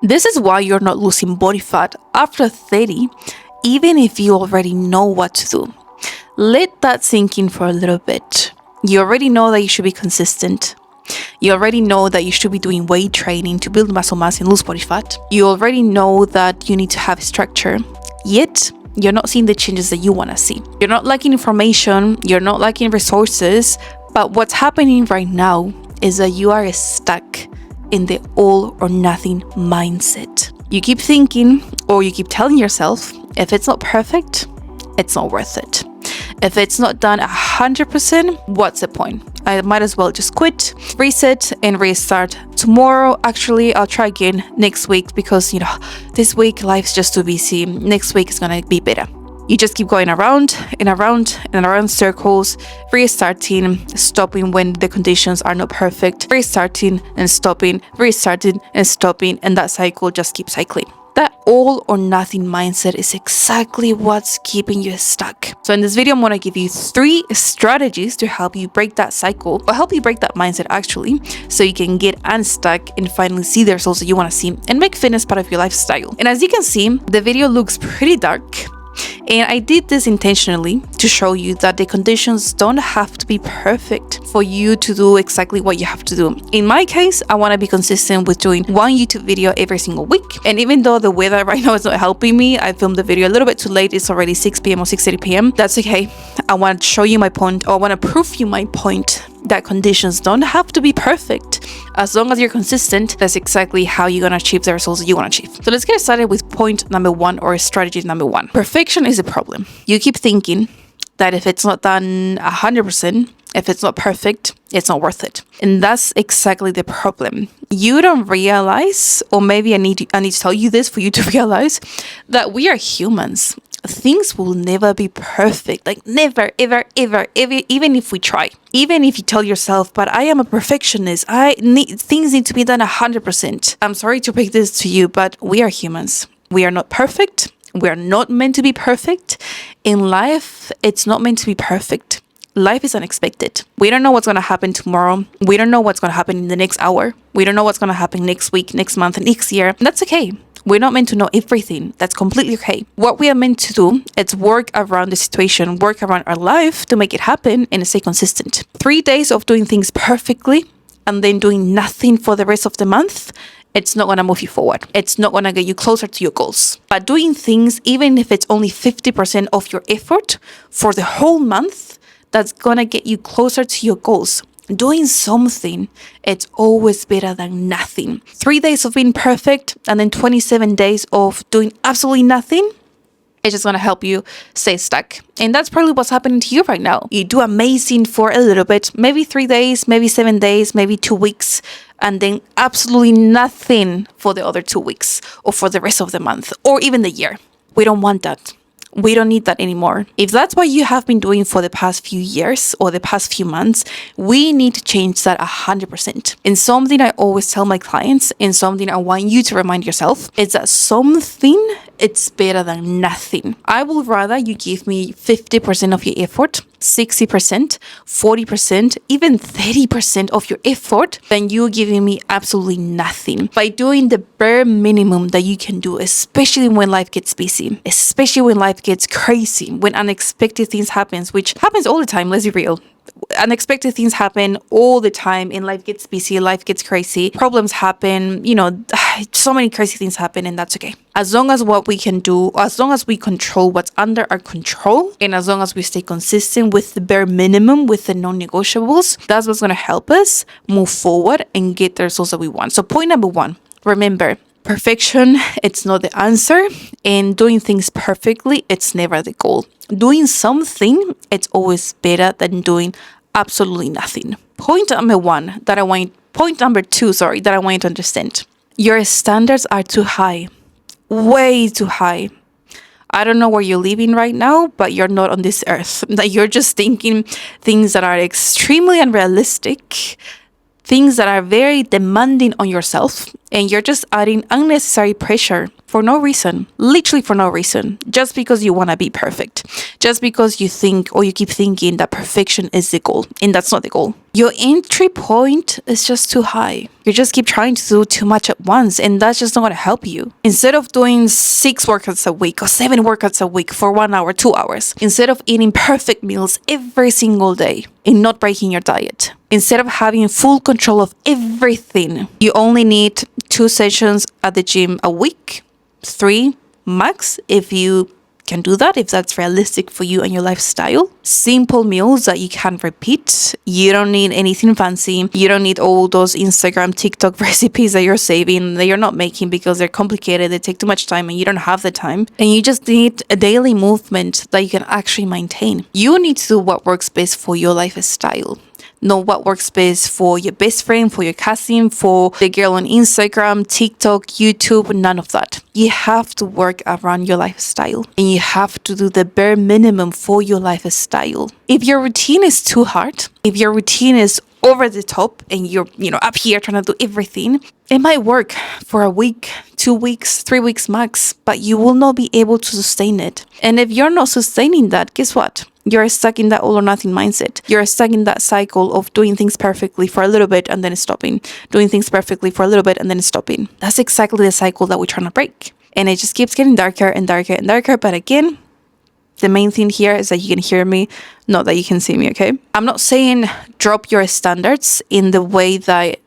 This is why you're not losing body fat after 30, even if you already know what to do. Let that sink in for a little bit. You already know that you should be consistent. You already know that you should be doing weight training to build muscle mass and lose body fat. You already know that you need to have structure. Yet, you're not seeing the changes that you want to see. You're not lacking information, you're not lacking resources, but what's happening right now is that you are stuck in the all or nothing mindset. You keep thinking, or you keep telling yourself, if it's not perfect, it's not worth it. If it's not done 100%, what's the point? I might as well just quit, reset, and restart. Tomorrow, actually, I'll try again next week because, this week life's just too busy. Next week is gonna be better. You just keep going around and around and around circles, restarting, stopping when the conditions are not perfect, restarting and stopping, restarting and stopping, and that cycle just keeps cycling. That all or nothing mindset is exactly what's keeping you stuck. So in this video, I'm going to give you 3 strategies to help you break that cycle, or help you break that mindset actually, so you can get unstuck and finally see the results that you want to see and make fitness part of your lifestyle. And as you can see, the video looks pretty dark. And I did this intentionally to show you that the conditions don't have to be perfect for you to do exactly what you have to do. In my case, I want to be consistent with doing 1 YouTube video every single week. And even though the weather right now is not helping me, I filmed the video a little bit too late. It's already 6 p.m. or 6:30 p.m. That's okay. I want to show you my point, or I want to prove you my point that conditions don't have to be perfect. As long as you're consistent, that's exactly how you're going to achieve the results that you want to achieve. So let's get started with point number 1, or strategy number 1. Perfection is a problem. You keep thinking that if it's not done 100%, if it's not perfect, it's not worth it. And that's exactly the problem. You don't realize, or maybe I need to tell you this for you to realize, that we are humans. Things will never be perfect, like never, ever, even if we try. Even if you tell yourself, but I am a perfectionist, things need to be done 100%. I'm sorry to break this to you, but we are humans. We are not perfect. We are not meant to be perfect. In life, it's not meant to be perfect. Life is unexpected. We don't know what's going to happen tomorrow. We don't know what's going to happen in the next hour. We don't know what's going to happen next week, next month, and next year. And that's okay. We're not meant to know everything. That's completely okay. What we are meant to do is work around the situation, work around our life to make it happen and stay consistent. 3 days of doing things perfectly and then doing nothing for the rest of the month, it's not going to move you forward. It's not going to get you closer to your goals. But doing things, even if it's only 50% of your effort for the whole month, that's going to get you closer to your goals. Doing something, it's always better than nothing. 3 days of being perfect and then 27 days of doing absolutely nothing, it's just going to help you stay stuck. And that's probably what's happening to you right now. You do amazing for a little bit, maybe 3 days, maybe 7 days, maybe 2 weeks, and then absolutely nothing for the other 2 weeks or for the rest of the month or even the year. We don't want that. We don't need that anymore. If that's what you have been doing for the past few years or the past few months, we need to change that 100%. And something I always tell my clients, and something I want you to remind yourself, is that something, it's better than nothing. I would rather you give me 50% of your effort, 60%, 40%, even 30% of your effort than you giving me absolutely nothing. By doing the bare minimum that you can do, especially when life gets busy, especially when life gets crazy, when unexpected things happen, which happens all the time, let's be real. Unexpected things happen all the time and life gets busy, life gets crazy, problems happen, so many crazy things happen, and that's okay. As long as what we can do, as long as we control what's under our control, and as long as we stay consistent with the bare minimum, with the non-negotiables, that's what's going to help us move forward and get the results that we want. So point number 1, remember, perfection, it's not the answer, and doing things perfectly, it's never the goal. Doing something, it's always better than doing absolutely nothing. Point number 2, that I want you to understand. Your standards are too high, way too high. I don't know where you're living right now, but you're not on this earth. That you're just thinking things that are extremely unrealistic, things that are very demanding on yourself, and you're just adding unnecessary pressure for no reason, literally for no reason, just because you want to be perfect, just because you think or you keep thinking that perfection is the goal, and that's not the goal. Your entry point is just too high. You just keep trying to do too much at once, and that's just not going to help you. Instead of doing 6 workouts a week or 7 workouts a week for 1 hour, 2 hours, instead of eating perfect meals every single day and not breaking your diet, instead of having full control of everything, you only need 2 sessions at the gym a week, 3 max if you can do that, if that's realistic for you and your lifestyle. Simple meals that you can repeat. You don't need anything fancy. You don't need all those Instagram, TikTok recipes that you're saving, that you're not making because they're complicated, they take too much time and you don't have the time. And you just need a daily movement that you can actually maintain. You need to do what works best for your lifestyle. Know what works best for your best friend, for your cousin, for the girl on Instagram, TikTok, YouTube, none of that. You have to work around your lifestyle and you have to do the bare minimum for your lifestyle. If your routine is too hard, if your routine is over the top and you're, up here trying to do everything, it might work for a week, 2 weeks, 3 weeks max, but you will not be able to sustain it. And if you're not sustaining that, guess what? You're stuck in that all or nothing mindset. You're stuck in that cycle of doing things perfectly for a little bit and then stopping. Doing things perfectly for a little bit and then stopping. That's exactly the cycle that we're trying to break. And it just keeps getting darker and darker and darker. But again, the main thing here is that you can hear me, not that you can see me, okay? I'm not saying drop your standards in the way that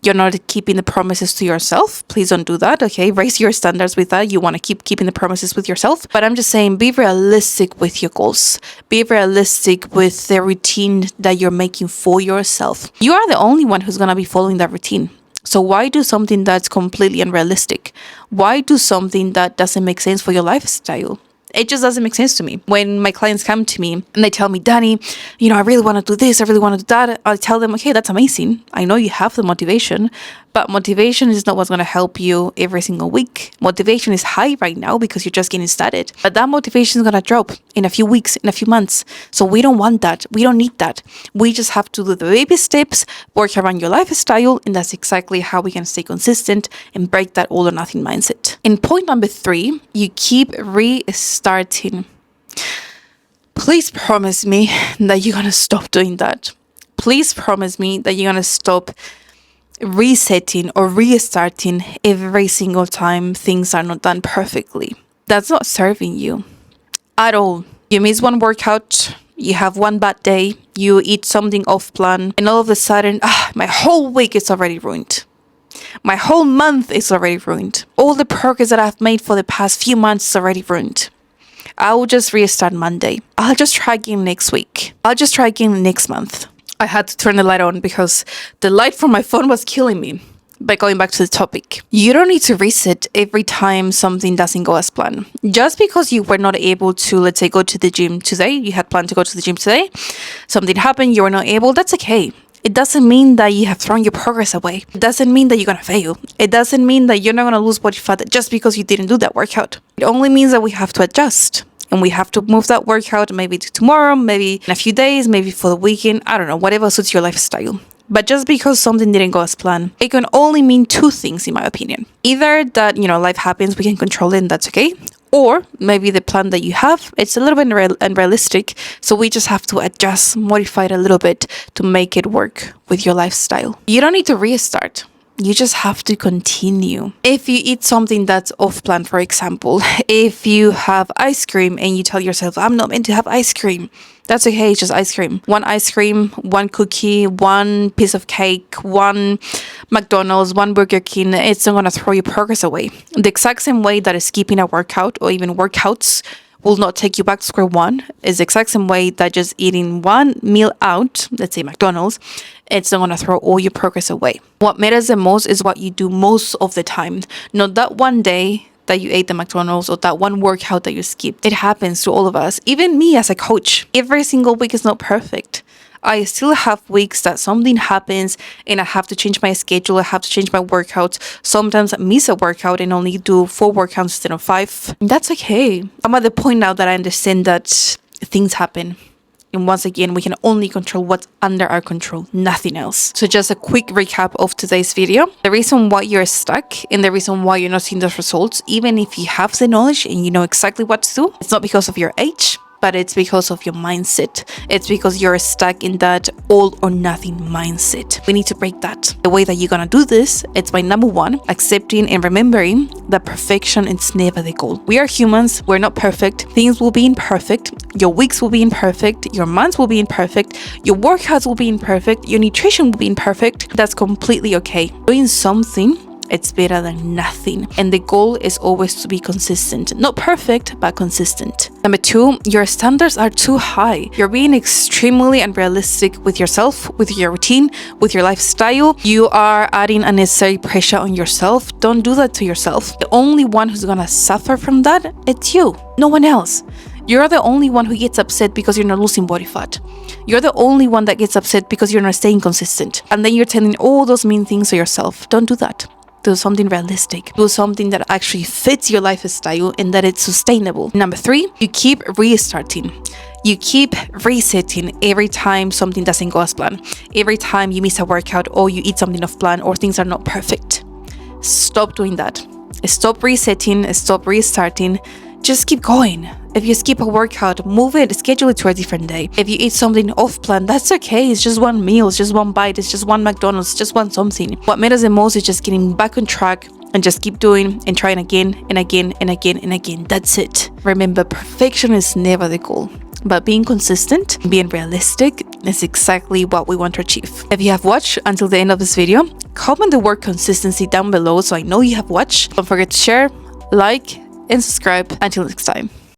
you're not keeping the promises to yourself. Please don't do that, okay? Raise your standards with that. You want to keep keeping the promises with yourself. But I'm just saying, be realistic with your goals. Be realistic with the routine that you're making for yourself. You are the only one who's going to be following that routine. So why do something that's completely unrealistic? Why do something that doesn't make sense for your lifestyle? It just doesn't make sense to me. When my clients come to me and they tell me, Danny, I really want to do this, I really want to do that, I'll tell them, okay, that's amazing. I know you have the motivation, but motivation is not what's going to help you every single week. Motivation is high right now because you're just getting started. But that motivation is going to drop in a few weeks, in a few months. So we don't want that. We don't need that. We just have to do the baby steps, work around your lifestyle, and that's exactly how we can stay consistent and break that all or nothing mindset. In point number 3, you keep restarting. Please promise me that you're going to stop doing that. Please promise me that you're going to stop resetting or restarting every single time things are not done perfectly. That's not serving you at all. You miss one workout, you have one bad day, you eat something off plan, and all of a sudden, my whole week is already ruined. My whole month is already ruined. All the progress that I've made for the past few months is already ruined. I will just restart Monday. I'll just try again next week. I'll just try again next month. I had to turn the light on because the light from my phone was killing me. But going back to the topic, you don't need to reset every time something doesn't go as planned. Just because you were not able to, let's say, go to the gym today, you had planned to go to the gym today, something happened, you were not able, that's okay. It doesn't mean that you have thrown your progress away. It doesn't mean that you're going to fail. It doesn't mean that you're not going to lose body fat just because you didn't do that workout. It only means that we have to adjust. And we have to move that workout maybe to tomorrow, maybe in a few days, maybe for the weekend. I don't know, whatever suits your lifestyle. But just because something didn't go as planned, it can only mean 2 things, in my opinion. Either that, life happens, we can control it, and that's okay. Or maybe the plan that you have, it's a little bit unrealistic. So we just have to adjust, modify it a little bit to make it work with your lifestyle. You don't need to restart. You just have to continue. If you eat something that's off plan, for example, if you have ice cream and you tell yourself, I'm not meant to have ice cream, that's okay, it's just ice cream. One ice cream, one cookie, one piece of cake, one McDonald's, one Burger King, it's not gonna throw your progress away. The exact same way that skipping a workout or even workouts will not take you back to square one is the exact same way that just eating one meal out, let's say McDonald's, it's not going to throw all your progress away. What matters the most is what you do most of the time. Not that one day that you ate the McDonald's or that one workout that you skipped. It happens to all of us. Even me as a coach, every single week is not perfect. I still have weeks that something happens and I have to change my schedule. I have to change my workouts. Sometimes I miss a workout and only do 4 workouts instead of 5. That's okay. I'm at the point now that I understand that things happen. And once again, we can only control what's under our control, nothing else. So just a quick recap of today's video. The reason why you're stuck and the reason why you're not seeing those results, even if you have the knowledge and you know exactly what to do, it's not because of your age, but it's because of your mindset. It's because you're stuck in that all or nothing mindset. We need to break that. The way that you're gonna do this, it's by number one, accepting and remembering that perfection is never the goal. We are humans, we're not perfect. Things will be imperfect. Your weeks will be imperfect. Your months will be imperfect. Your workouts will be imperfect. Your nutrition will be imperfect. That's completely okay. Doing something, it's better than nothing. And the goal is always to be consistent. Not perfect, but consistent. Number two, your standards are too high. You're being extremely unrealistic with yourself, with your routine, with your lifestyle. You are adding unnecessary pressure on yourself. Don't do that to yourself. The only one who's gonna suffer from that, it's you, no one else. You're the only one who gets upset because you're not losing body fat. You're the only one that gets upset because you're not staying consistent. And then you're telling all those mean things to yourself. Don't do that. Do something realistic. Do something that actually fits your lifestyle and that it's sustainable. Number three, you keep restarting. You keep resetting every time something doesn't go as planned. Every time you miss a workout or you eat something off plan or things are not perfect. Stop doing that. Stop resetting. Stop restarting. Just keep going. If you skip a workout, move it, schedule it to a different day. If you eat something off plan, that's okay. It's just one meal, it's just one bite, it's just one McDonald's, just one something. What matters the most is just getting back on track and just keep doing and trying again and again and again and again. That's it. Remember, perfection is never the goal. But being consistent, being realistic is exactly what we want to achieve. If you have watched until the end of this video, comment the word consistency down below so I know you have watched. Don't forget to share, like, and subscribe. Until next time.